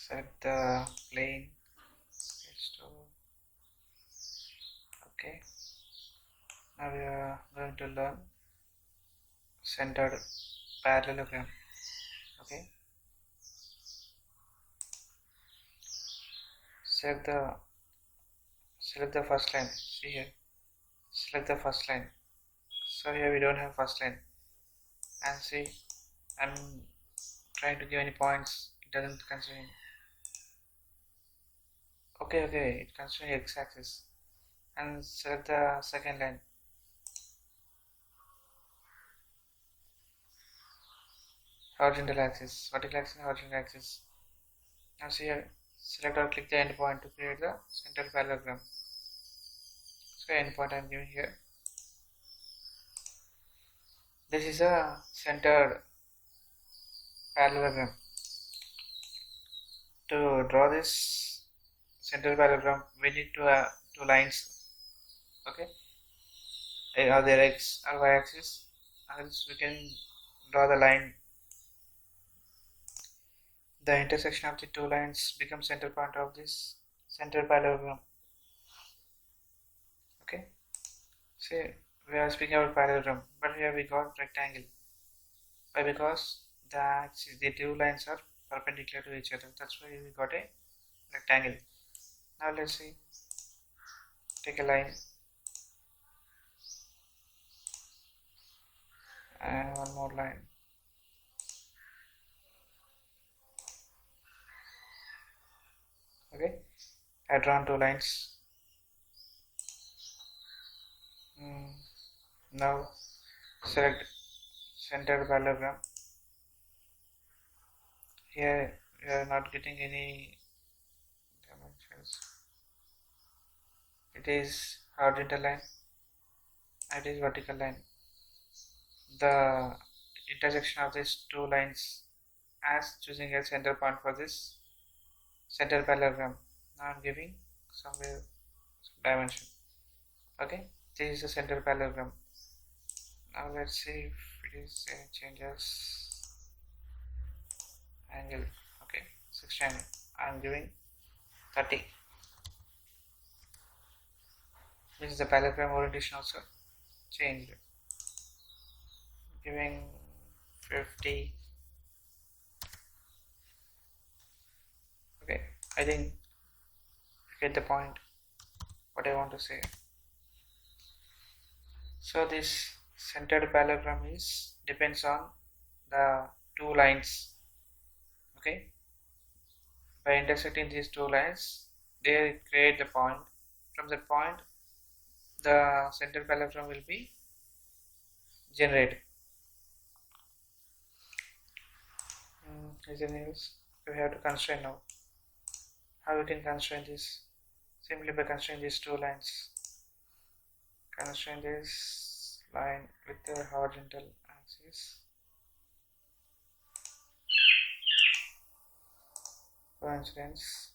Select the plane. Okay. Now we are going to learn centered parallelogram. Okay. Select the first line. See here. Select the first line. So here we don't have first line. And see, I'm trying to give any points. It doesn't consider. Okay, it considers x-axis. And select the second line. Horizontal axis, vertical axis, horizontal axis. Now see here, select or click the endpoint to create the centered parallelogram. So endpoint I am giving here. This is a centered parallelogram. To draw this centered parallelogram, we need two lines. Okay, are there x or y axis? Else we can draw the line. The intersection of the two lines becomes center point of this centered parallelogram. Okay, see, we are speaking about parallelogram, but here we got rectangle. Why? Because the two lines are perpendicular to each other. That's why we got a rectangle. Now let's see. Take a line and one more line. Okay, I drawn two lines. Now select centered parallelogram. Here we are not getting any dimensions. It is horizontal line. It is vertical line. The intersection of these two lines as choosing a center point for this centered parallelogram. Now I am giving somewhere some dimension. Okay, this is a centered parallelogram. Now let's see if it is changes angle. Okay, 60 angle. I am giving 30. This is the parallelogram orientation also changed. Giving 50. Okay, I think you get the point what I want to say. So this centered parallelogram depends on the two lines. Okay, by intersecting these two lines they create the point. From that point the centered parallelogram will be generated. Is there anything else? We have to constrain now. How we can constrain this? Simply by constraining these two lines. Constrain this line with the horizontal axis. Coincidence.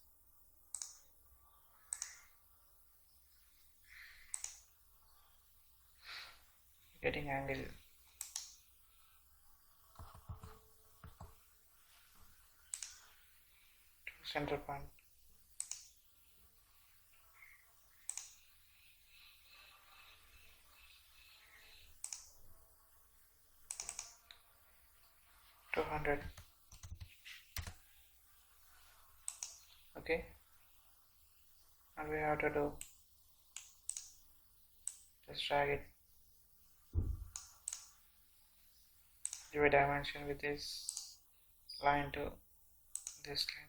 Getting angle. To center point. $200. Okay, and we have to do just drag it, give a dimension with this line to this line.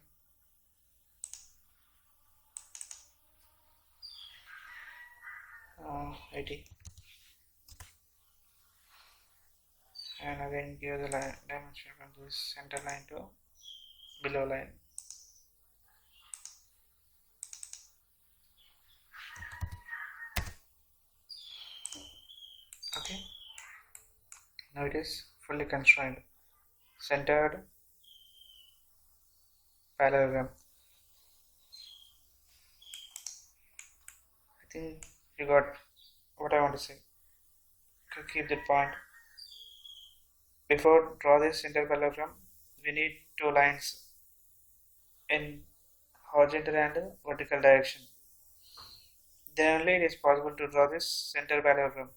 80, and again give the dimension from this center line to below line. Okay, now it is fully constrained centered parallelogram. I think you got what I want to say. To keep that point, before draw this centered parallelogram we need two lines. in horizontal and vertical direction. Then only it is possible to draw this center parallelogram.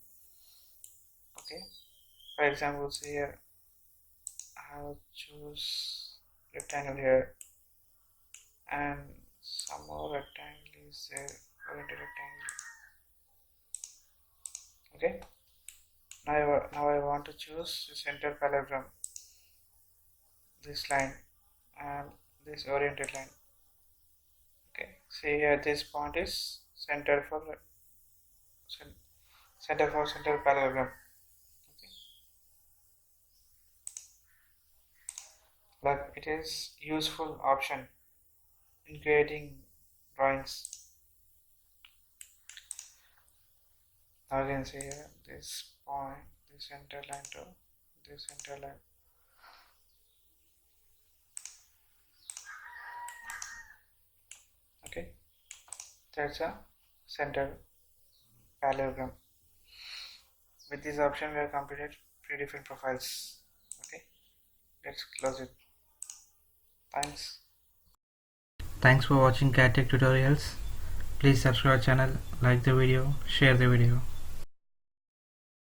Okay, for example, see here I will choose rectangle here, and some more rectangle is there, oriented rectangle. Okay, now I want to choose the center parallelogram, this line and this oriented line. Okay, see here this point is center for center parallelogram. Okay, but it is useful option in creating drawings. Now you can see here this point, this center line to this center line. Okay, that's a center parallelogram. With this option we have completed three different profiles. Okay, let's close it. Thanks for watching CAD Tech tutorials. Please subscribe our channel, like the video, share the video.